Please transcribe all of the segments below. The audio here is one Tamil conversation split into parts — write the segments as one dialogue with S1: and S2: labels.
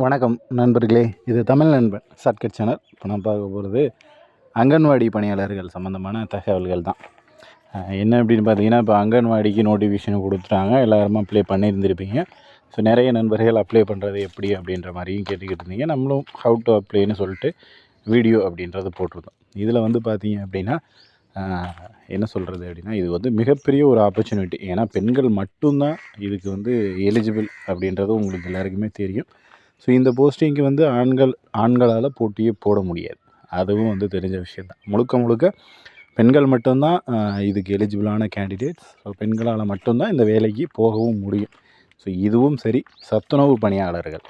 S1: வணக்கம் நண்பர்களே, இது தமிழ் நண்பன் ஷார்ட்கட் சேனல். இப்போ நான் பார்க்க போகிறது அங்கன்வாடி பணியாளர்கள் சம்மந்தமான தகவல்கள் தான். என்ன அப்படின்னு பார்த்தீங்கன்னா, இப்போ அங்கன்வாடிக்கு நோட்டிஃபிகேஷன் கொடுத்துட்டாங்க. எல்லாருமே அப்ளை பண்ணியிருந்திருப்பீங்க. ஸோ நிறைய நண்பர்கள் அப்ளை பண்ணுறது எப்படி அப்படின்ற மாதிரியும் கேட்டுக்கிட்டு இருந்தீங்க. நம்மளும் ஹவு டு அப்ளைன்னு சொல்லிட்டு வீடியோ அப்படின்றது போட்டிருந்தோம். இதில் வந்து பார்த்தீங்க அப்படின்னா என்ன சொல்கிறது அப்படின்னா, இது வந்து மிகப்பெரிய ஒரு ஆப்பர்ச்சுனிட்டி. ஏன்னா பெண்கள் மட்டும்தான் இதுக்கு வந்து எலிஜிபிள் அப்படின்றது உங்களுக்கு எல்லாருக்குமே தெரியும். ஸோ இந்த போஸ்டிங்க்கு வந்து ஆண்களால் போட்டியே போட முடியாது. அதுவும் வந்து தெரிஞ்ச விஷயம் தான். முழுக்க பெண்கள் மட்டும்தான் இதுக்கு எலிஜிபிளான கேண்டிடேட்ஸ். ஸோ பெண்களால் மட்டும்தான் இந்த வேலைக்கு போகவும் முடியும். ஸோ இதுவும் சரி, சத்துணவு பணியாளர்கள்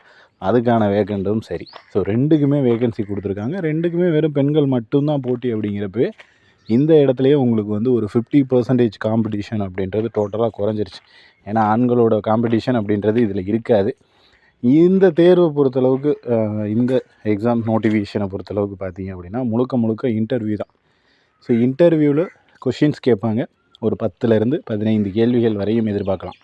S1: அதுக்கான வேகண்டும் சரி. ஸோ ரெண்டுக்குமே வேகன்சி கொடுத்துருக்காங்க. ரெண்டுக்குமே வெறும் பெண்கள் மட்டும்தான் போட்டி அப்படிங்கிறப்பவே இந்த இடத்துலையே உங்களுக்கு வந்து ஒரு 50% காம்படிஷன் அப்படின்றது டோட்டலாக குறைஞ்சிருச்சு. ஏன்னா ஆண்களோட காம்படிஷன் அப்படின்றது இதில் இருக்காது. இந்த தேர்வை பொறுத்தளவுக்கு இந்த எக்ஸாம் நோட்டிஃபிகேஷனை பொறுத்தளவுக்கு பார்த்தீங்க அப்படின்னா முழுக்க இன்டர்வியூ தான். ஸோ இன்டர்வியூவில் கொஷின்ஸ் கேட்பாங்க. ஒரு 10லேருந்து 15 கேள்விகள் வரையும் எதிர்பார்க்கலாம்.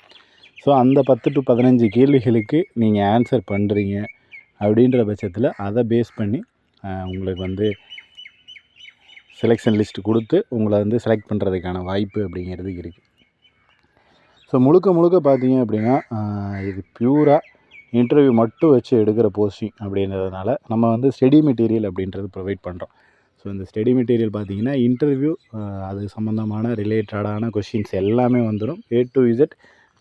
S1: ஸோ அந்த 10 to 15 கேள்விகளுக்கு நீங்கள் ஆன்சர் பண்ணுறீங்க அப்படின்ற பட்சத்தில் அதை பேஸ் பண்ணி உங்களுக்கு வந்து செலெக்ஷன் லிஸ்ட் கொடுத்து உங்களை வந்து செலக்ட் பண்ணுறதுக்கான வாய்ப்பு அப்படிங்கிறது இருக்குது. ஸோ முழுக்க பார்த்தீங்க அப்படின்னா இது பியூராக இன்டர்வியூ மட்டும் வச்சு எடுக்கிற போஸ்டிங் அப்படின்றதுனால நம்ம வந்து ஸ்டடி மெட்டீரியல் அப்படின்றது ப்ரொவைட் பண்ணுறோம். ஸோ இந்த ஸ்டடி மெட்டீரியல் பார்த்திங்கன்னா இன்டர்வியூ அது சம்மந்தமான ரிலேட்டடான கொஷின்ஸ் எல்லாமே வந்துடும். A to Z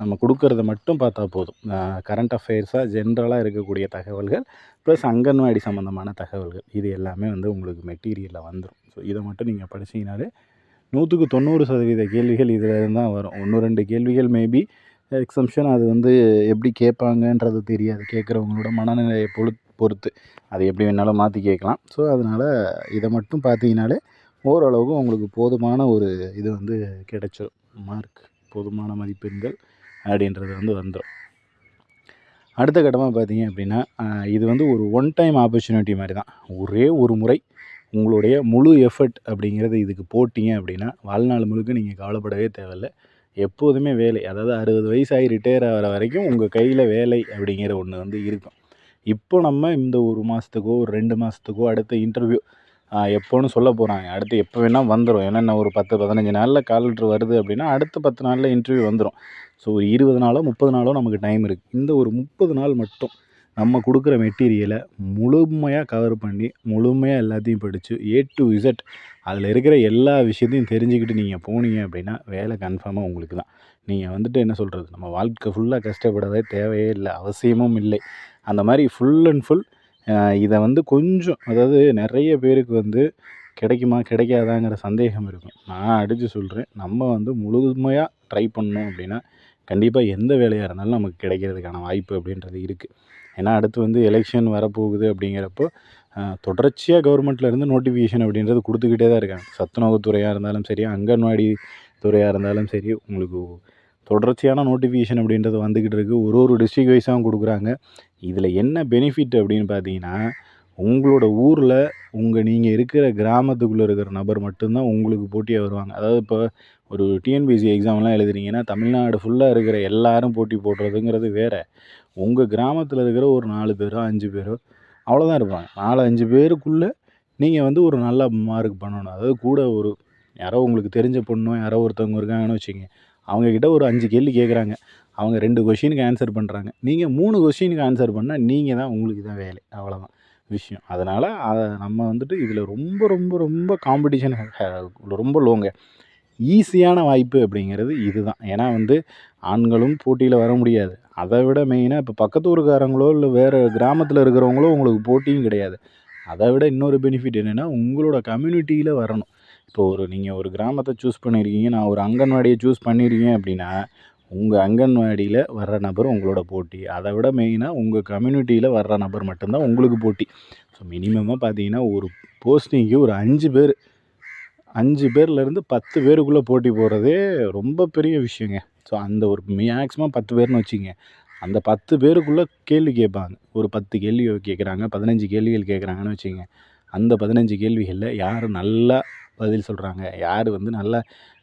S1: நம்ம கொடுக்கறத மட்டும் பார்த்தா போதும். கரண்ட் அஃபேர்ஸாக ஜென்ரலாக இருக்கக்கூடிய தகவல்கள் ப்ளஸ் அங்கன்வாடி சம்மந்தமான தகவல்கள் இது எல்லாமே வந்து உங்களுக்கு மெட்டீரியலில் வந்துடும். ஸோ இதை மட்டும் நீங்கள் படிச்சிங்கனாலே 100க்கு 90% கேள்விகள் இதில் தான் வரும். 1-2 கேள்விகள் மேபி எக்ஸம்ஷன். அது வந்து எப்படி கேட்பாங்கன்றது தெரியாது. கேட்குறவங்களோட மனநிலையை பொறுத்து அது எப்படி வேணாலும் மாற்றி கேட்கலாம். ஸோ அதனால் இதை மட்டும் பார்த்தீங்கனாலே ஓரளவுக்கு உங்களுக்கு போதுமான ஒரு இது வந்து கிடைச்சிடும். மார்க் போதுமான மதிப்பெண்கள் அப்படின்றது வந்து வந்துடும். அடுத்த கட்டமாக பார்த்தீங்க அப்படின்னா இது வந்து ஒரு ஒன் டைம் ஆப்பர்ச்சுனிட்டி மாதிரி தான். ஒரே ஒரு முறை உங்களுடைய முழு எஃபர்ட் அப்படிங்கிறது இதுக்கு போட்டிங்க அப்படின்னா வாழ்நாள் முழுக்க நீங்கள் கவலைப்படவே தேவையில்லை. எப்போதுமே வேலை, அதாவது 60 வயசாகி ரிட்டையர் ஆகிற வரைக்கும் உங்கள் கையில் வேலை அப்படிங்கிற ஒன்று வந்து இருக்கும். இப்போ நம்ம இந்த 1 மாதத்துக்கோ ஒரு 2 மாதத்துக்கோ அடுத்த இன்டர்வியூ எப்போன்னு சொல்ல போகிறாங்க. அடுத்து எப்போ வேணால் வந்துடும். ஏன்னா இன்னும் ஒரு 10-15 நாளில் கால் லெட்ரு வருது அப்படின்னா அடுத்த 10 நாளில் இன்டர்வியூ வந்துடும். ஸோ ஒரு 20 நாளோ 30 நாளோ நமக்கு டைம் இருக்குது. இந்த ஒரு 30 நாள் மட்டும் நம்ம கொடுக்குற மெட்டீரியலை முழுமையாக கவர் பண்ணி முழுமையாக எல்லாத்தையும் படித்து A to Z அதில் இருக்கிற எல்லா விஷயத்தையும் தெரிஞ்சுக்கிட்டு நீங்கள் போனீங்க அப்படின்னா வேலை கன்ஃபார்மாக உங்களுக்கு தான். நீங்கள் வந்துட்டு என்ன சொல்கிறது, நம்ம வாழ்க்கை ஃபுல்லாக கஷ்டப்படவே தேவையே இல்லை, அவசியமும் இல்லை. அந்த மாதிரி ஃபுல் அண்ட் ஃபுல் இதை வந்து கொஞ்சம், அதாவது நிறைய பேருக்கு வந்து கிடைக்குமா கிடைக்காதாங்கிற சந்தேகம் இருக்கும். நான் அடித்து சொல்கிறேன், நம்ம வந்து முழுமையாக ட்ரை பண்ணோம் அப்படின்னா கண்டிப்பாக எந்த வேலையாக இருந்தாலும் நமக்கு கிடைக்கிறதுக்கான வாய்ப்பு அப்படின்றது இருக்குது. ஏன்னா அடுத்து வந்து எலெக்ஷன் வரப்போகுது அப்படிங்கிறப்போ தொடர்ச்சியாக கவர்மெண்ட்லேருந்து நோட்டிஃபிகேஷன் அப்படின்றது கொடுத்துக்கிட்டே தான் இருக்காங்க. சத்துணவுத்துறையாக இருந்தாலும் சரி, அங்கன்வாடி துறையாக இருந்தாலும் சரி, உங்களுக்கு தொடர்ச்சியான நோட்டிஃபிகேஷன் அப்படின்றது வந்துக்கிட்டு இருக்குது. ஒரு டிஸ்ட்ரிக்ட் வைஸாகவும் கொடுக்குறாங்க. இதில் என்ன பெனிஃபிட் அப்படின்னு பார்த்தீங்கன்னா, உங்களோட ஊரில் நீங்கள் இருக்கிற கிராமத்துக்குள்ளே இருக்கிற நபர் மட்டும்தான் உங்களுக்கு போட்டியாக வருவாங்க. அதாவது இப்போ ஒரு டிஎன்பிஎஸ்சி எக்ஸாம்லாம் எழுதுறீங்கன்னா தமிழ்நாடு ஃபுல்லாக இருக்கிற எல்லாரும் போட்டி போடுறதுங்கிறது வேறு. உங்கள் கிராமத்தில் இருக்கிற ஒரு 4 பேரோ 5 பேரோ அவ்வளோதான் இருப்பாங்க. 4-5 பேருக்குள்ளே நீங்கள் வந்து ஒரு நல்ல மார்க் பண்ணணும். அதாவது கூட ஒரு யாரோ உங்களுக்கு தெரிஞ்ச பொண்ணோ யாரோ ஒருத்தவங்க இருக்காங்கன்னு வச்சுக்கங்க. அவங்கக்கிட்ட ஒரு 5 கேள்வி கேட்குறாங்க. அவங்க 2 கொஷினுக்கு ஆன்சர் பண்ணுறாங்க. நீங்கள் 3 கொஷினுக்கு ஆன்சர் பண்ணால் நீங்கள் தான், உங்களுக்கு தான் வேலை. அவ்வளோதான் விஷயம். அதனால் அதை நம்ம வந்துட்டு இதில் ரொம்ப காம்படிஷன் ரொம்ப லோங்க. ஈஸியான வாய்ப்பு அப்படிங்கிறது இதுதான். ஏன்னா வந்து ஆண்களும் போட்டியில் வர முடியாது. அதை விட மெயினாக இப்போ பக்கத்து ஊருக்காரங்களோ இல்லை வேறு கிராமத்தில் இருக்கிறவங்களோ உங்களுக்கு போட்டியும் கிடையாது. அதை விட இன்னொரு பெனிஃபிட் என்னென்னா உங்களோட கம்யூனிட்டியில் வரணும். இப்போ நீங்கள் ஒரு கிராமத்தை சூஸ் பண்ணியிருக்கீங்க, நான் ஒரு அங்கன்வாடியை சூஸ் பண்ணியிருக்கேன் அப்படின்னா உங்கள் அங்கன்வாடியில் வர்ற நபர் உங்களோட போட்டி. அதை விட மெயினாக உங்கள் கம்யூனிட்டியில் வர்ற நபர் மட்டும்தான் உங்களுக்கு போட்டி. ஸோ மினிமமாக பார்த்தீங்கன்னா ஒரு போஸ்டிங்க்கு ஒரு 5 பேர்லேருந்து 10 பேருக்குள்ளே போட்டி போடுறதே ரொம்ப பெரிய விஷயங்க. ஸோ அந்த ஒரு மேக்ஸிமம் 10 பேர்னு வச்சுங்க. அந்த 10 பேருக்குள்ளே கேள்வி கேட்பாங்க. ஒரு 10 கேள்வி கேட்குறாங்க, 15 கேள்விகள் கேட்குறாங்கன்னு வச்சுங்க. அந்த 15 கேள்விகளில் யார் நல்லா பதில் சொல்கிறாங்க, யார் வந்து நல்லா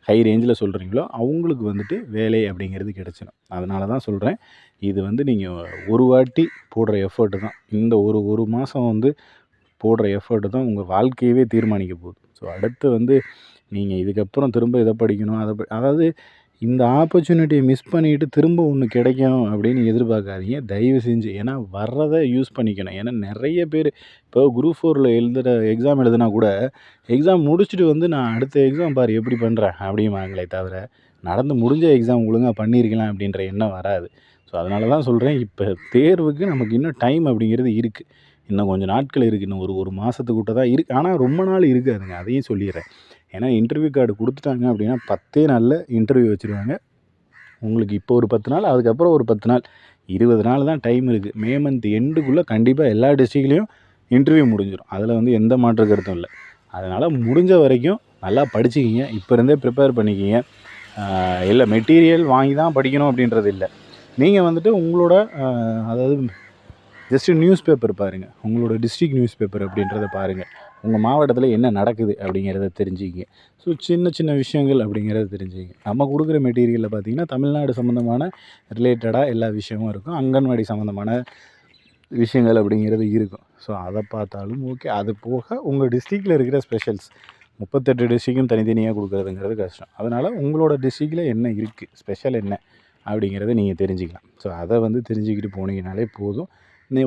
S1: ஹை ரேஞ்சில் சொல்கிறீங்களோ அவங்களுக்கு வந்துட்டு வேலை அப்படிங்கிறது கிடச்சிடும். அதனால தான் சொல்கிறேன், இது வந்து நீங்கள் ஒரு வாட்டி போடுற எஃபர்ட்டு தான். இந்த ஒரு மாதம் வந்து போடுற எஃபர்ட்டு தான் உங்கள் வாழ்க்கையவே தீர்மானிக்க போகுது. ஸோ அடுத்து வந்து நீங்கள் இதுக்கப்புறம் திரும்ப இதை படிக்கணும், அதாவது இந்த ஆப்பர்ச்சுனிட்டியை மிஸ் பண்ணிவிட்டு திரும்ப ஒன்று கிடைக்கணும் அப்படின்னு எதிர்பார்க்காதீங்க தயவு செஞ்சு. ஏன்னா வர்றதை யூஸ் பண்ணிக்கணும். ஏன்னா நிறைய பேர் இப்போ குரூப் 4ல் எக்ஸாம் எழுதுனா கூட எக்ஸாம் முடிச்சுட்டு வந்து நான் அடுத்த எக்ஸாம் பாரு எப்படி பண்ணுறேன் அப்படிம்பாங்களே தவிர நடந்து முடிஞ்ச எக்ஸாம் ஒழுங்காக பண்ணியிருக்கலாம் அப்படின்ற எண்ணம் வராது. ஸோ அதனால தான் சொல்கிறேன், இப்போ தேர்வுக்கு நமக்கு இன்னும் டைம் அப்படிங்கிறது இருக்குது. இன்னும் கொஞ்சம் நாட்கள் இருக்குது. இன்னும் ஒரு மாதத்துக்கிட்ட தான் இருக்குது. ஆனால் ரொம்ப நாள் இருக்காதுங்க, அதையும் சொல்லிடுறேன். ஏன்னா இன்டர்வியூ கார்டு கொடுத்துட்டாங்க அப்படின்னா 10 நாளில் இன்டர்வியூ வச்சுருவாங்க. உங்களுக்கு இப்போ ஒரு 10 நாள், அதுக்கப்புறம் ஒரு 10 நாள், 20 நாள் தான் டைம் இருக்குது. மே மந்த் எண்டுக்குள்ளே கண்டிப்பாக எல்லா டிஸ்ட்ரிக்ட்லேயும் இன்டர்வியூ முடிஞ்சிடும். அதில் வந்து எந்த மாற்று கருத்தும் இல்லை. அதனால் முடிஞ்ச வரைக்கும் நல்லா படிச்சுக்கிங்க. இப்போ இருந்தே ப்ரிப்பேர் பண்ணிக்கிங்க. இல்லை மெட்டீரியல் வாங்கி தான் படிக்கணும் அப்படின்றது இல்லை. நீங்கள் வந்துட்டு உங்களோட அதாவது ஜஸ்ட்டு நியூஸ் பேப்பர் பாருங்கள். உங்களோட டிஸ்ட்ரிக்ட் நியூஸ் பேப்பர் அப்படின்றத பாருங்கள். உங்கள் மாவட்டத்தில் என்ன நடக்குது அப்படிங்கிறத தெரிஞ்சுக்கிங்க. ஸோ சின்ன சின்ன விஷயங்கள் அப்படிங்கிறத தெரிஞ்சுக்கிங்க. நம்ம கொடுக்குற மெட்டீரியலில் பார்த்திங்கன்னா தமிழ்நாடு சம்மந்தமான ரிலேட்டடாக எல்லா விஷயமும் இருக்கும். அங்கன்வாடி சம்மந்தமான விஷயங்கள் அப்படிங்கிறது இருக்கும். ஸோ அதை பார்த்தாலும் ஓகே. அது போக உங்கள் டிஸ்ட்ரிக்டில் இருக்கிற ஸ்பெஷல்ஸ் 38 டிஸ்ட்ரிக்கும் தனித்தனியாக கொடுக்குறதுங்கிறது கஷ்டம். அதனால் உங்களோட டிஸ்ட்ரிக்டில் என்ன இருக்குது, ஸ்பெஷல் என்ன அப்படிங்கிறத நீங்கள் தெரிஞ்சுக்கலாம். ஸோ அதை வந்து தெரிஞ்சுக்கிட்டு போனீங்கனாலே போதும்.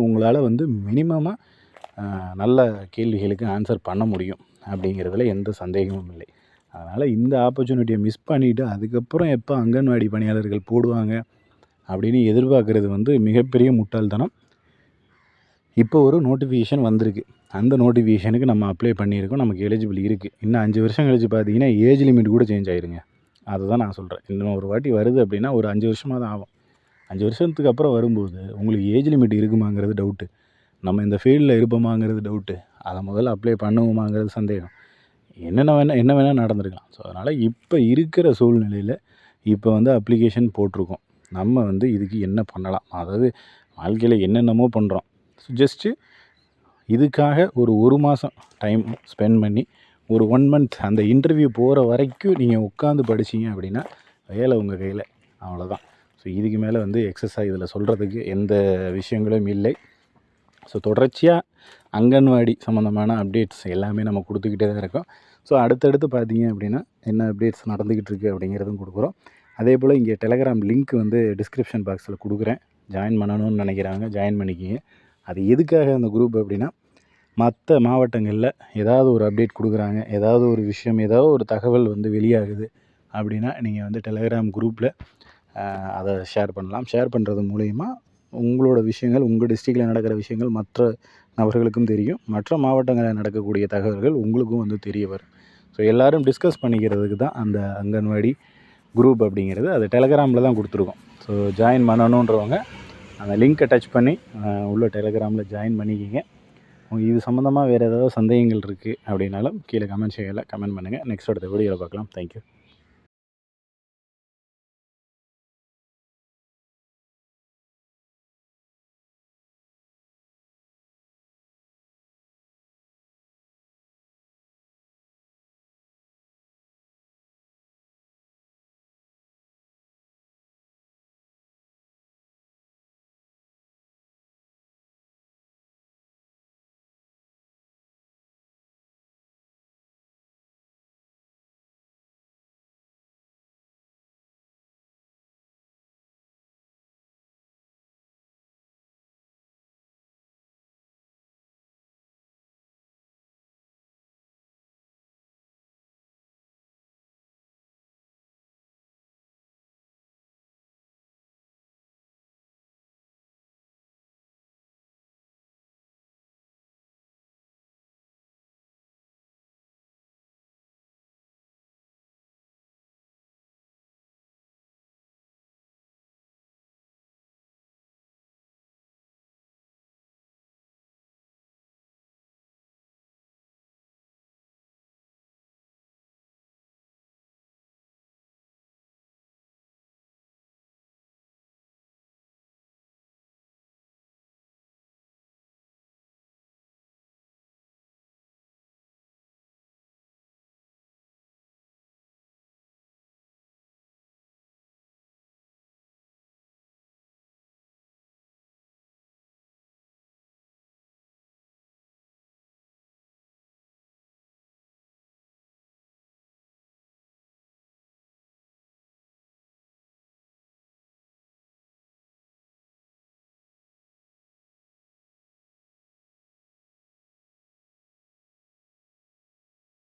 S1: உங்களால் வந்து மினிமமாக நல்ல கேள்விகளுக்கு ஆன்சர் பண்ண முடியும் அப்படிங்கிறதுல எந்த சந்தேகமும் இல்லை. அதனால் இந்த ஆப்பர்ச்சுனிட்டியை மிஸ் பண்ணிவிட்டு அதுக்கப்புறம் எப்போ அங்கன்வாடி பணியாளர்கள் போடுவாங்க அப்படின்னு எதிர்பார்க்குறது வந்து மிகப்பெரிய முட்டாள்தனம். இப்போ ஒரு நோட்டிஃபிகேஷன் வந்திருக்கு. அந்த நோட்டிஃபிகேஷனுக்கு நம்ம அப்ளை பண்ணியிருக்கோம். நமக்கு எலிஜிபிள் இருக்குது. இன்னும் 5 வருஷம் கழிச்சு பார்த்தீங்கன்னா ஏஜ் லிமிட் கூட சேஞ்ச் ஆயிருங்க. அதுதான் நான் சொல்கிறேன். இன்னும் ஒரு வாட்டி வருது அப்படின்னா ஒரு 5 வருஷமாக தான் ஆகும். 5 வருஷத்துக்கு அப்புறம் வரும்போது உங்களுக்கு ஏஜ் லிமிட் இருக்குமாங்கிறது டவுட்டு. நம்ம இந்த ஃபீல்டில் இருப்போமாங்கிறது டவுட்டு. அதை முதல்ல அப்ளை பண்ணுவோமாங்கிறது சந்தேகம். என்ன வேணால் நடந்திருக்கலாம். ஸோ அதனால் இப்போ இருக்கிற சூழ்நிலையில் இப்போ வந்து அப்ளிகேஷன் போட்டிருக்கோம். நம்ம வந்து இதுக்கு என்ன பண்ணலாம், அதாவது வாழ்க்கையில் என்னென்னமோ பண்ணுறோம். ஸோ ஜஸ்ட்டு இதுக்காக ஒரு மாதம் டைம் ஸ்பெண்ட் பண்ணி ஒரு 1 மந்த் அந்த இன்டர்வியூ போகிற வரைக்கும் நீங்கள் உட்காந்து படிச்சிங்க அப்படின்னா வேலை உங்கள் கையில். அவ்வளோதான். ஸோ இதுக்கு மேலே வந்து எக்ஸஸாக இதில் சொல்கிறதுக்கு எந்த விஷயங்களும் இல்லை. ஸோ தொடர்ச்சியாக அங்கன்வாடி சம்மந்தமான அப்டேட்ஸ் எல்லாமே நம்ம கொடுத்துக்கிட்டே தான் இருக்கோம். ஸோ அடுத்தடுத்து பார்த்தீங்க அப்படின்னா என்ன அப்டேட்ஸ் நடந்துக்கிட்டு இருக்குது அப்படிங்கிறதும் கொடுக்குறோம். அதே போல் இங்கே டெலகிராம் லிங்க் வந்து டிஸ்கிரிப்ஷன் பாக்ஸில் கொடுக்குறேன். ஜாயின் பண்ணணும்னு நினைக்கிறாங்க, ஜாயின் பண்ணிக்கிங்க. அது எதுக்காக அந்த குரூப் அப்படின்னா, மற்ற மாவட்டங்களில் ஏதாவது ஒரு அப்டேட் கொடுக்குறாங்க, ஏதாவது ஒரு விஷயம், ஏதாவது ஒரு தகவல் வந்து வெளியாகுது அப்படின்னா நீங்கள் வந்து டெலகிராம் குரூப்பில் அதை ஷேர் பண்ணலாம். ஷேர் பண்ணுறது மூலயமா உங்களோட விஷயங்கள், உங்கள் டிஸ்ட்ரிக்டில் நடக்கிற விஷயங்கள் மற்ற நபர்களுக்கும் தெரியும். மற்ற மாவட்டங்களில் நடக்கக்கூடிய தகவல்கள் உங்களுக்கும் வந்து தெரிய வரும். ஸோ எல்லோரும் டிஸ்கஸ் பண்ணிக்கிறதுக்கு தான் அந்த அங்கன்வாடி குரூப் அப்படிங்கிறது. அது டெலகிராமில் தான் கொடுத்துருக்கோம். ஸோ ஜாயின் பண்ணணுன்றவங்க அந்த லிங்க்கை டச் பண்ணி உள்ள டெலகிராமில் ஜாயின் பண்ணிக்கிங்க. இது சம்மந்தமாக வேறு ஏதாவது சந்தேகங்கள் இருக்குது அப்படின்னாலும் கீழே கமெண்ட் பண்ணுங்கள். நெக்ஸ்ட் அடுத்த வீடியோவில் பார்க்கலாம். தேங்க்யூ.